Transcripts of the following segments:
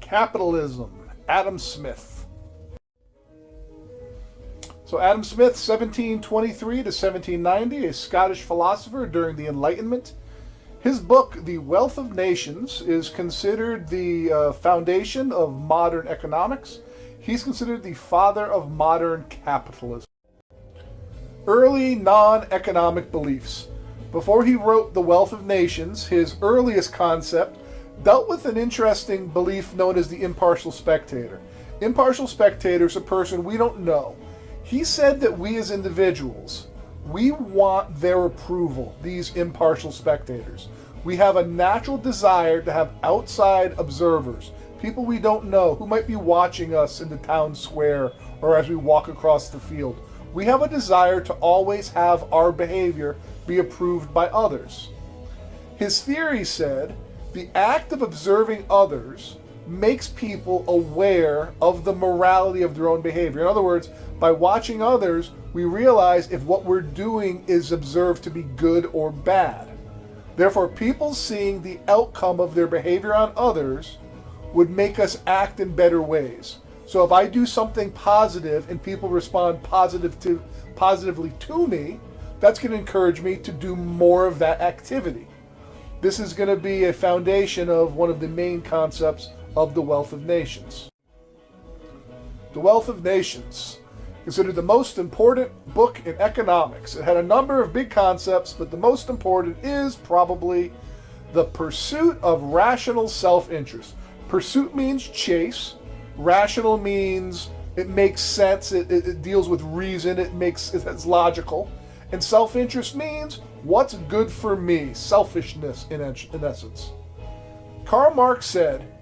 Capitalism, Adam Smith. So Adam Smith, 1723 to 1790, a Scottish philosopher during the Enlightenment. His book, The Wealth of Nations, is considered the foundation of modern economics. He's considered the father of modern capitalism. Early non-economic beliefs. Before he wrote The Wealth of Nations, his earliest concept dealt with an interesting belief known as the impartial spectator. Impartial spectator is a person we don't know. He said that we as individuals, we want their approval, these impartial spectators. We have a natural desire to have outside observers, people we don't know who might be watching us in the town square or as we walk across the field. We have a desire to always have our behavior be approved by others. His theory said the act of observing others makes people aware of the morality of their own behavior. In other words, by watching others, we realize if what we're doing is observed to be good or bad. Therefore, people seeing the outcome of their behavior on others would make us act in better ways. So if I do something positive and people respond positively to me, that's going to encourage me to do more of that activity. This is going to be a foundation of one of the main concepts of The Wealth of Nations. The Wealth of Nations, considered the most important book in economics. It had a number of big concepts, but the most important is probably the pursuit of rational self-interest. Pursuit means chase. Rational means it makes sense. It deals with reason. It's logical. And self-interest means what's good for me. Selfishness, in essence. Karl Marx said,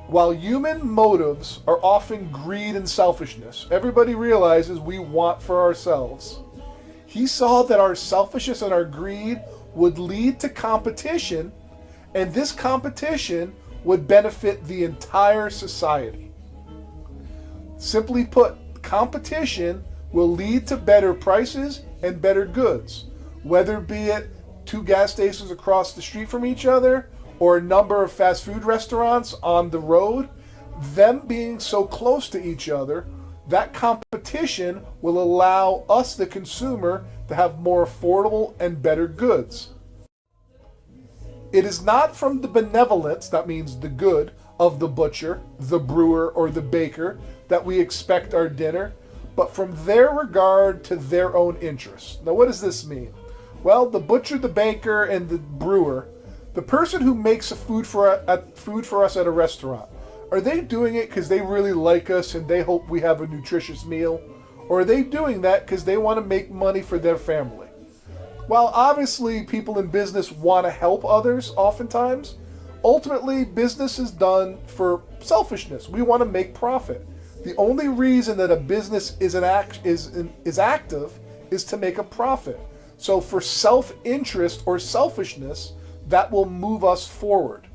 while human motives are often greed and selfishness, everybody realizes we want for ourselves. He saw that our selfishness and our greed would lead to competition, and this competition would benefit the entire society. Simply put, competition will lead to better prices and better goods, whether be it 2 gas stations across the street from each other or a number of fast food restaurants on the road. Them being so close to each other, that competition will allow us, the consumer, to have more affordable and better goods. It is not from the benevolence, that means the good, of the butcher, the brewer, or the baker that we expect our dinner, but from their regard to their own interests. Now, what does this mean? Well, the butcher, the baker, and the brewer, the person who makes food for us at a restaurant, are they doing it because they really like us and they hope we have a nutritious meal? Or are they doing that because they want to make money for their family? While obviously people in business want to help others oftentimes, ultimately business is done for selfishness. We want to make profit. The only reason that a business is active is to make a profit. So for self-interest or selfishness, that will move us forward.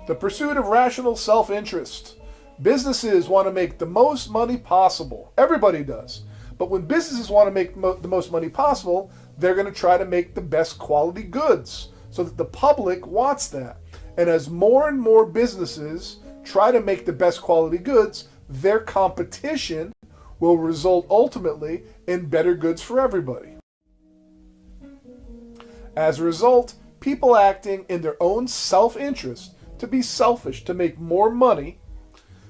The pursuit of rational self-interest. Businesses want to make the most money possible. Everybody does. But when businesses want to make the most money possible, they're going to try to make the best quality goods so that the public wants that. And as more and more businesses try to make the best quality goods, their competition will result ultimately in better goods for everybody. As a result, people acting in their own self-interest to be selfish, to make more money,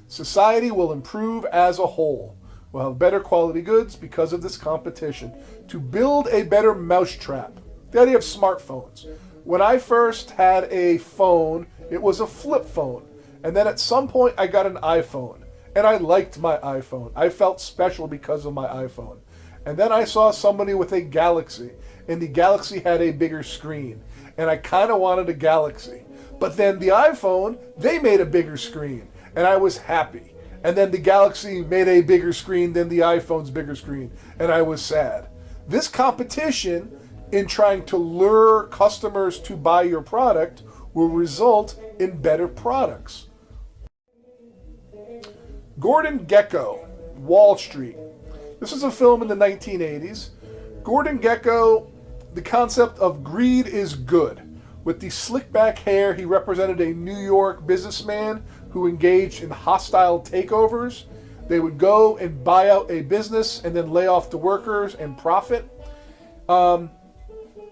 society will improve as a whole. We'll have better quality goods because of this competition. To build a better mousetrap. The idea of smartphones. When I first had a phone, it was a flip phone. And then at some point I got an iPhone. And I liked my iPhone. I felt special because of my iPhone. And then I saw somebody with a Galaxy. And the Galaxy had a bigger screen. And I kind of wanted a Galaxy. But then the iPhone, they made a bigger screen. And I was happy. And then the Galaxy made a bigger screen than the iPhone's bigger screen. And I was sad. This competition in trying to lure customers to buy your product will result in better products. Gordon Gekko, Wall Street. This is a film in the 1980s. Gordon Gekko, the concept of greed is good. With the slick back hair, he represented a New York businessman who engaged in hostile takeovers. They would go and buy out a business and then lay off the workers and profit. In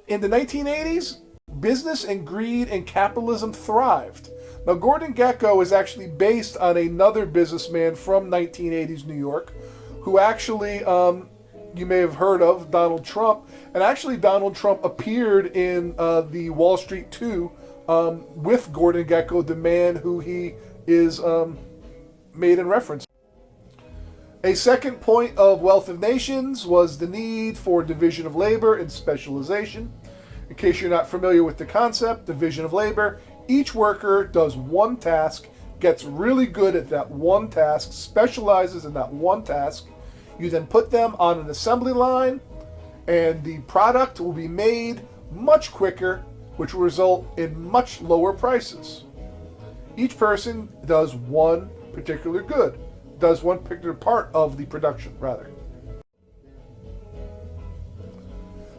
the 1980s, business and greed and capitalism thrived. Now, Gordon Gekko is actually based on another businessman from 1980s New York who actually, you may have heard of, Donald Trump. And actually, Donald Trump appeared in the Wall Street 2 with Gordon Gekko, the man who he is made in reference. A second point of Wealth of Nations was the need for division of labor and specialization. In case you're not familiar with the concept, division of labor, each worker does one task, gets really good at that one task, specializes in that one task. You then put them on an assembly line, and the product will be made much quicker, which will result in much lower prices. Each person does one particular good, does one particular part of the production, rather.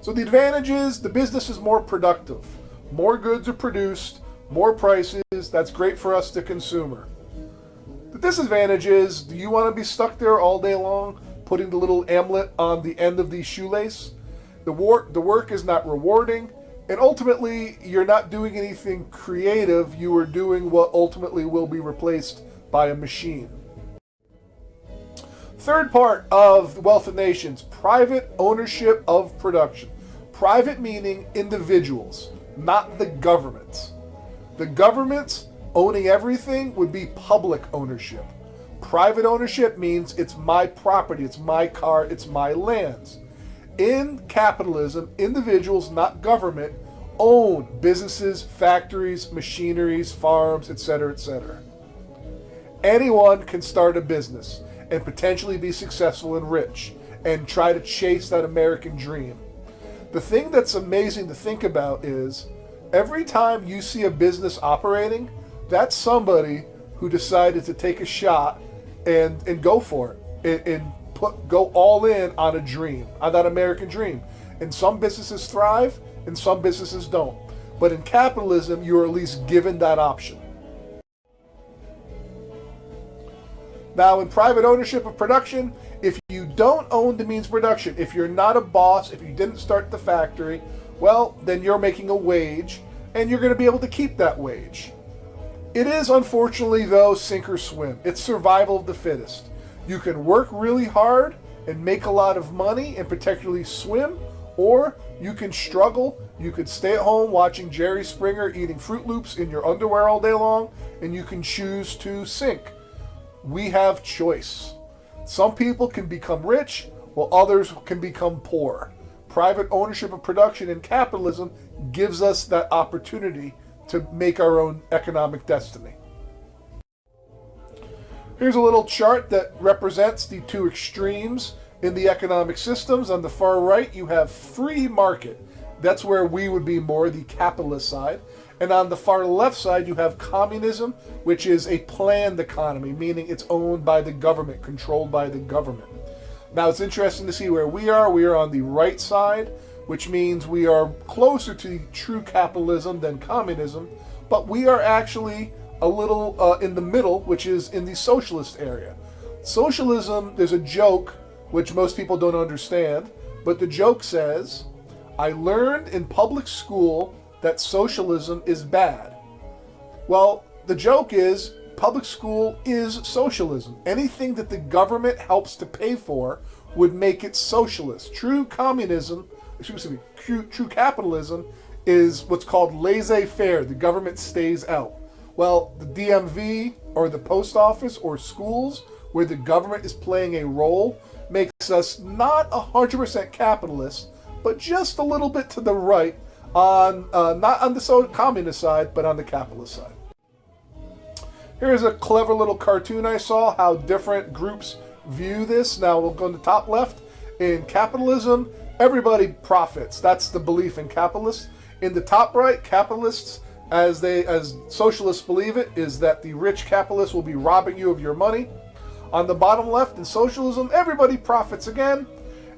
So the advantage is the business is more productive. More goods are produced, more prices, that's great for us, the consumer. The disadvantage is, do you want to be stuck there all day long, putting the little amulet on the end of the shoelace? The work is not rewarding, and ultimately, you're not doing anything creative. You are doing what ultimately will be replaced by a machine. Third part of the Wealth of Nations, private ownership of production. Private meaning individuals, not the government. The government owning everything would be public ownership. Private ownership means it's my property, it's my car, it's my lands. In capitalism, individuals, not government, own businesses, factories, machineries, farms, etc., etc. Anyone can start a business and potentially be successful and rich and try to chase that American dream. The thing that's amazing to think about is every time you see a business operating, that's somebody who decided to take a shot and go for it and go all in on a dream, on that American dream. And some businesses thrive and some businesses don't. But in capitalism, you're at least given that option. Now, in private ownership of production, if you don't own the means of production, if you're not a boss, if you didn't start the factory, well, then you're making a wage, and you're going to be able to keep that wage. It is, unfortunately, though, sink or swim. It's survival of the fittest. You can work really hard and make a lot of money and particularly swim, or you can struggle. You could stay at home watching Jerry Springer eating Fruit Loops in your underwear all day long, and you can choose to sink. We have choice. Some people can become rich, while others can become poor. Private ownership of production in capitalism gives us that opportunity to make our own economic destiny. Here's a little chart that represents the two extremes in the economic systems. On the far right, you have free market. That's where we would be more the capitalist side. And on the far left side, you have communism, which is a planned economy, meaning it's owned by the government, controlled by the government. Now, it's interesting to see where we are. We are on the right side, which means we are closer to true capitalism than communism, but we are actually a little in the middle, which is in the socialist area. Socialism, there's a joke, which most people don't understand, but the joke says, I learned in public school that socialism is bad. Well, the joke is, public school is socialism. Anything that the government helps to pay for would make it socialist. True capitalism is what's called laissez-faire. The government stays out. Well, the DMV or the post office or schools where the government is playing a role makes us not 100% capitalist, but just a little bit to the right on not on the communist side, but on the capitalist side. Here's a clever little cartoon I saw, how different groups view this. Now we'll go to the top left. In capitalism, everybody profits. That's the belief in capitalists. In the top right, capitalists, as socialists believe it, is that the rich capitalists will be robbing you of your money. On the bottom left, in socialism, everybody profits again.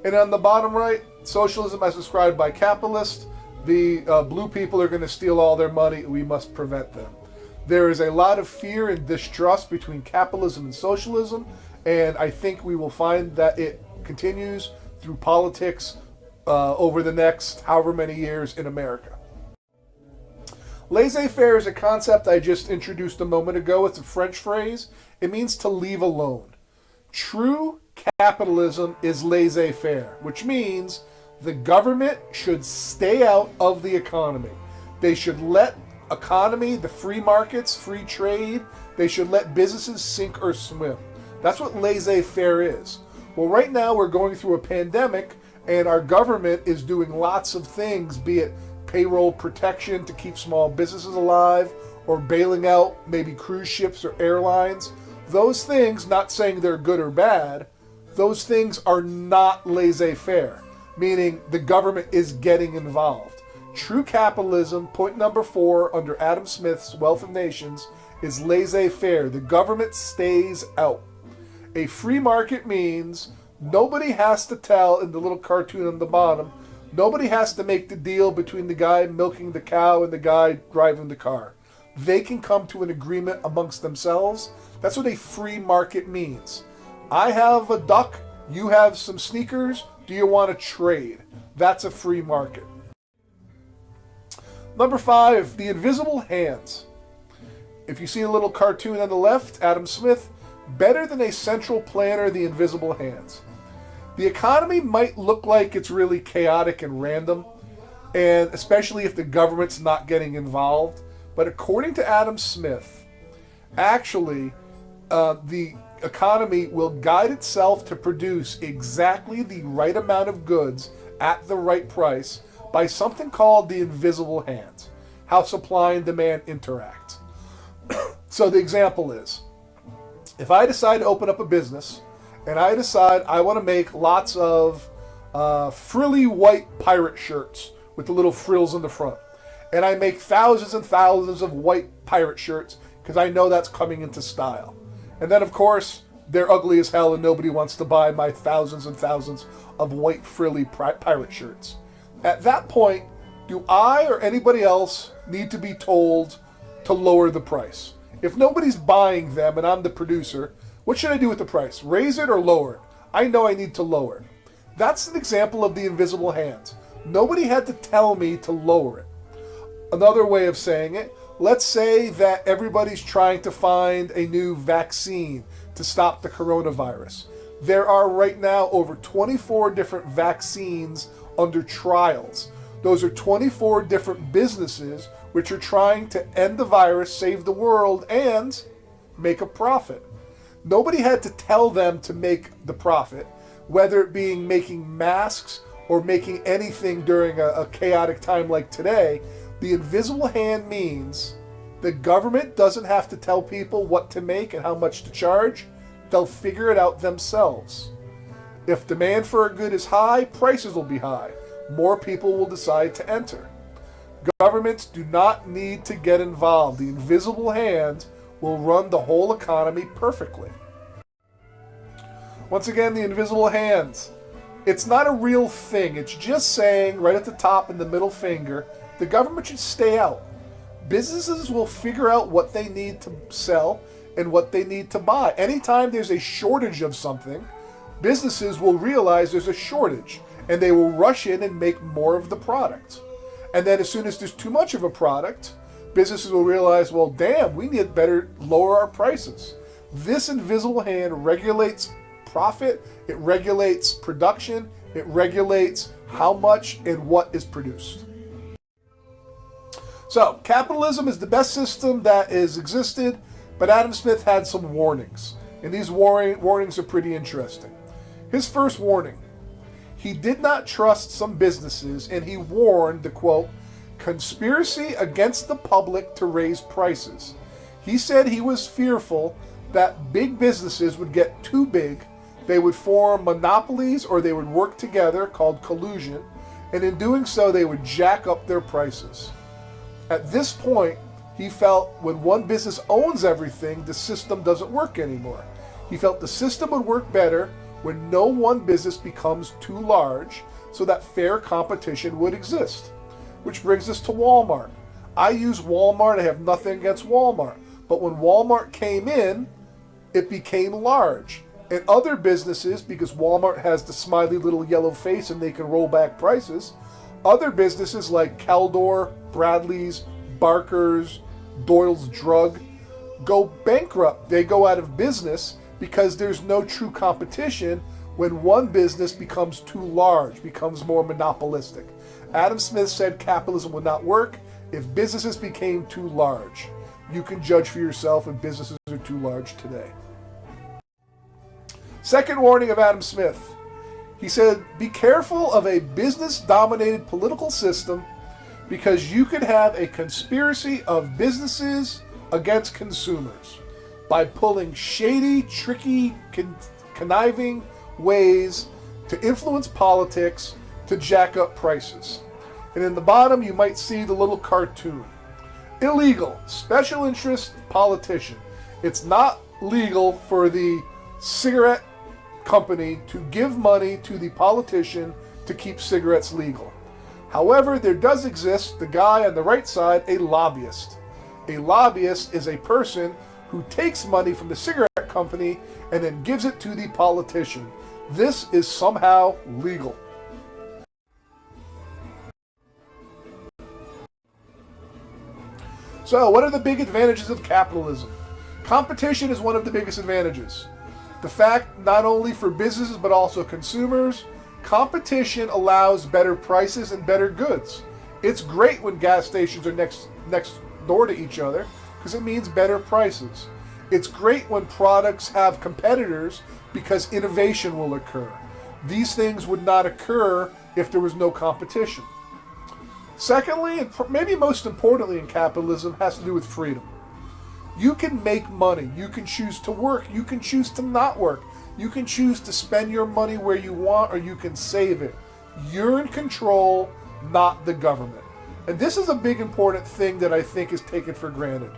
And on the bottom right, socialism as described by capitalists, the blue people are going to steal all their money. We must prevent them. There is a lot of fear and distrust between capitalism and socialism, and I think we will find that it continues through politics over the next however many years in America. Laissez-faire is a concept I just introduced a moment ago. It's a French phrase. It means to leave alone. True capitalism is laissez-faire, which means the government should stay out of the economy. They should let economy, the free markets, free trade, they should let businesses sink or swim. That's what laissez-faire is. Well, right now we're going through a pandemic, and our government is doing lots of things, be it payroll protection to keep small businesses alive, or bailing out maybe cruise ships or airlines. Those things, not saying they're good or bad, those things are not laissez-faire, meaning the government is getting involved. True capitalism, point number 4 under Adam Smith's Wealth of Nations, is laissez-faire. The government stays out. A free market means nobody has to tell, in the little cartoon on the bottom, nobody has to make the deal between the guy milking the cow and the guy driving the car. They can come to an agreement amongst themselves. That's what a free market means. I have a duck, you have some sneakers, do you want to trade? That's a free market. Number 5, the invisible hands. If you see a little cartoon on the left, Adam Smith, better than a central planner, the invisible hands. The economy might look like it's really chaotic and random, and especially if the government's not getting involved. But according to Adam Smith, actually, the economy will guide itself to produce exactly the right amount of goods at the right price by something called the invisible hand, how supply and demand interact. So the example is, if I decide to open up a business, and I decide I want to make lots of frilly white pirate shirts with the little frills in the front, and I make thousands and thousands of white pirate shirts because I know that's coming into style. And then, of course, they're ugly as hell and nobody wants to buy my thousands and thousands of white frilly pirate shirts. At that point, do I or anybody else need to be told to lower the price? If nobody's buying them and I'm the producer, what should I do with the price? Raise it or lower it? I know I need to lower it. That's an example of the invisible hand. Nobody had to tell me to lower it. Another way of saying it, let's say that everybody's trying to find a new vaccine to stop the coronavirus. There are right now over 24 different vaccines under trials. Those are 24 different businesses which are trying to end the virus, save the world, and make a profit. Nobody had to tell them to make the profit, whether it being making masks or making anything during a chaotic time like today. The invisible hand means the government doesn't have to tell people what to make and how much to charge. They'll figure it out themselves. If demand for a good is high, prices will be high. More people will decide to enter. Governments do not need to get involved. The invisible hand will run the whole economy perfectly. Once again, the invisible hand. It's not a real thing. It's just saying, right at the top in the middle finger, the government should stay out. Businesses will figure out what they need to sell and what they need to buy. Anytime there's a shortage of something, businesses will realize there's a shortage, and they will rush in and make more of the product. And then as soon as there's too much of a product, businesses will realize, well, damn, we need better lower our prices. This invisible hand regulates profit, it regulates production, it regulates how much and what is produced. So, capitalism is the best system that has existed, but Adam Smith had some warnings. And these warnings are pretty interesting. His first warning, he did not trust some businesses, and he warned the, quote, conspiracy against the public to raise prices. He said he was fearful that big businesses would get too big, they would form monopolies or they would work together, called collusion, and in doing so they would jack up their prices. At this point, he felt when one business owns everything, the system doesn't work anymore. He felt the system would work better when no one business becomes too large so that fair competition would exist. Which brings us to Walmart. I use Walmart. I have nothing against Walmart. But when Walmart came in, it became large. And other businesses, because Walmart has the smiley little yellow face and they can roll back prices, other businesses like Caldor, Bradley's, Barker's, Doyle's Drug, go bankrupt. They go out of business because there's no true competition when one business becomes too large, becomes more monopolistic. Adam Smith said capitalism would not work if businesses became too large. You can judge for yourself if businesses are too large today. Second warning of Adam Smith. He said, be careful of a business-dominated political system because you could have a conspiracy of businesses against consumers by pulling shady, tricky, conniving ways to influence politics to jack up prices. And in the bottom, you might see the little cartoon. Illegal, special interest politician. It's not legal for the cigarette company to give money to the politician to keep cigarettes legal. However, there does exist, the guy on the right side, a lobbyist. A lobbyist is a person who takes money from the cigarette company and then gives it to the politician. This is somehow legal. So, what are the big advantages of capitalism? Competition is one of the biggest advantages. The fact, not only for businesses but also consumers, competition allows better prices and better goods. It's great when gas stations are next door to each other because it means better prices. It's great when products have competitors because innovation will occur. These things would not occur if there was no competition. Secondly, and maybe most importantly in capitalism, has to do with freedom. You can make money. You can choose to work. You can choose to not work. You can choose to spend your money where you want, or you can save it. You're in control, not the government. And this is a big important thing that I think is taken for granted.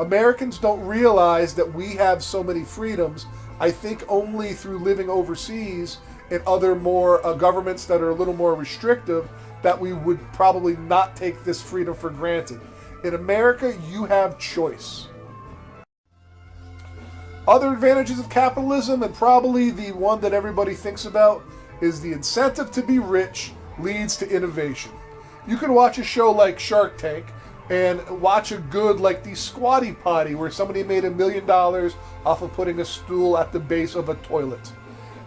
Americans don't realize that we have so many freedoms. I think only through living overseas in other more governments that are a little more restrictive that we would probably not take this freedom for granted. In America, you have choice. Other advantages of capitalism, and probably the one that everybody thinks about, is the incentive to be rich leads to innovation. You can watch a show like Shark Tank and watch a good like the Squatty Potty where somebody made $1 million off of putting a stool at the base of a toilet.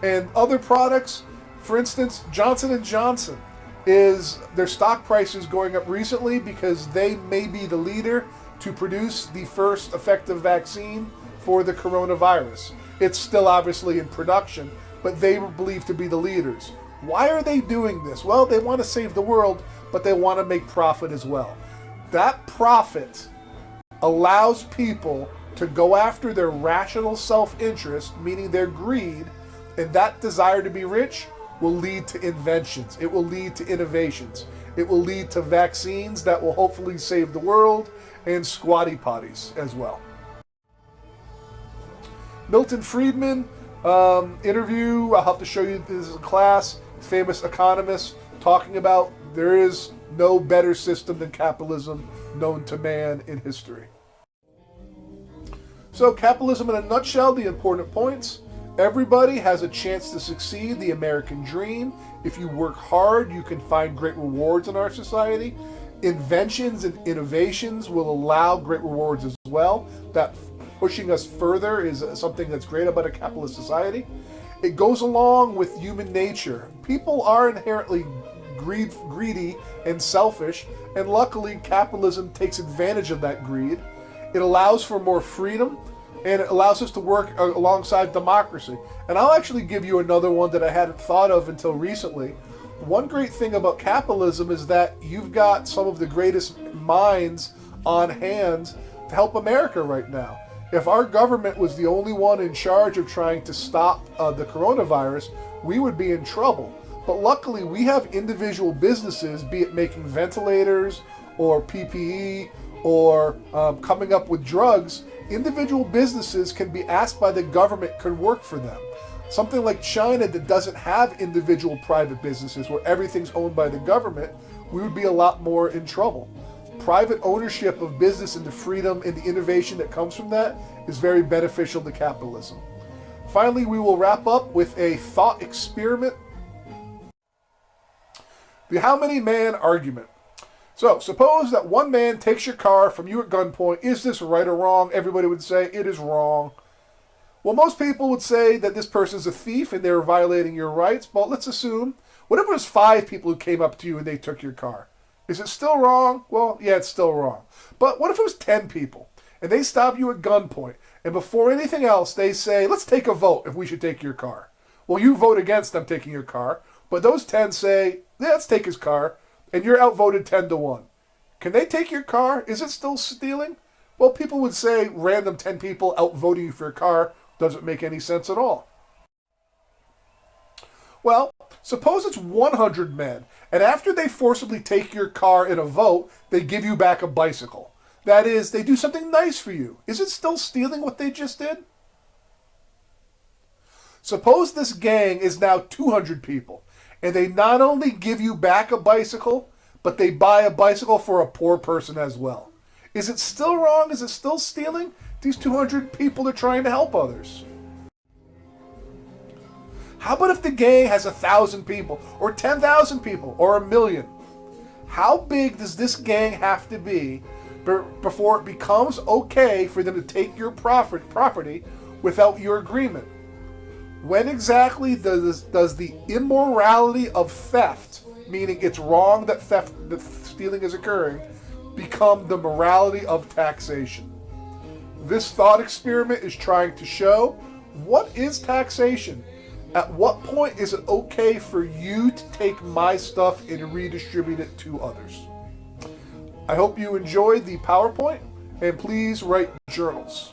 And other products, for instance, Johnson & Johnson, is their stock price is going up recently because they may be the leader to produce the first effective vaccine for the coronavirus. It's still obviously in production, but they were believed to be the leaders. Why are they doing this? Well, they want to save the world, but they want to make profit as well. That profit allows people to go after their rational self-interest, meaning their greed, and that desire to be rich will lead to inventions. It will lead to innovations. It will lead to vaccines that will hopefully save the world and squatty potties as well. Milton Friedman interview, I'll have to show you this in class, famous economist talking about there is no better system than capitalism known to man in history. So capitalism in a nutshell, the important points. Everybody has a chance to succeed, the American dream. If you work hard, you can find great rewards in our society. Inventions and innovations will allow great rewards as well. That pushing us further is something that's great about a capitalist society. It goes along with human nature. People are inherently greedy and selfish, and luckily capitalism takes advantage of that greed. It allows for more freedom, and it allows us to work alongside democracy. And I'll actually give you another one that I hadn't thought of until recently. One great thing about capitalism is that you've got some of the greatest minds on hand to help America right now. If our government was the only one in charge of trying to stop the coronavirus, we would be in trouble. But luckily, we have individual businesses, be it making ventilators or PPE or coming up with drugs. Individual businesses can be asked by the government could work for them. Something like China that doesn't have individual private businesses where everything's owned by the government, we would be a lot more in trouble. Private ownership of business and the freedom and the innovation that comes from that is very beneficial to capitalism. Finally, we will wrap up with a thought experiment. The how many man argument. So, suppose that one man takes your car from you at gunpoint. Is this right or wrong? Everybody would say it is wrong. Well, most people would say that this person's a thief and they're violating your rights. But let's assume, what if it was 5 people who came up to you and they took your car? Is it still wrong? Well, yeah, it's still wrong. But what if it was 10 people and they stop you at gunpoint and before anything else they say, let's take a vote if we should take your car. Well, you vote against them taking your car, but those 10 say, yeah, let's take his car, and you're outvoted 10-1. Can they take your car? Is it still stealing? Well, people would say random 10 people outvoting you for your car doesn't make any sense at all. Well, suppose it's 100 men, and after they forcibly take your car in a vote, they give you back a bicycle. That is, they do something nice for you. Is it still stealing what they just did? Suppose this gang is now 200 people, and they not only give you back a bicycle, but they buy a bicycle for a poor person as well. Is it still wrong? Is it still stealing? These 200 people are trying to help others. How about if the gang has 1,000 people, or 10,000 people, or 1,000,000? How big does this gang have to be before it becomes okay for them to take your property without your agreement? When exactly does the immorality of theft, meaning it's wrong that stealing is occurring, become the morality of taxation? This thought experiment is trying to show, what is taxation? At what point is it okay for you to take my stuff and redistribute it to others? I hope you enjoyed the PowerPoint, and please write journals.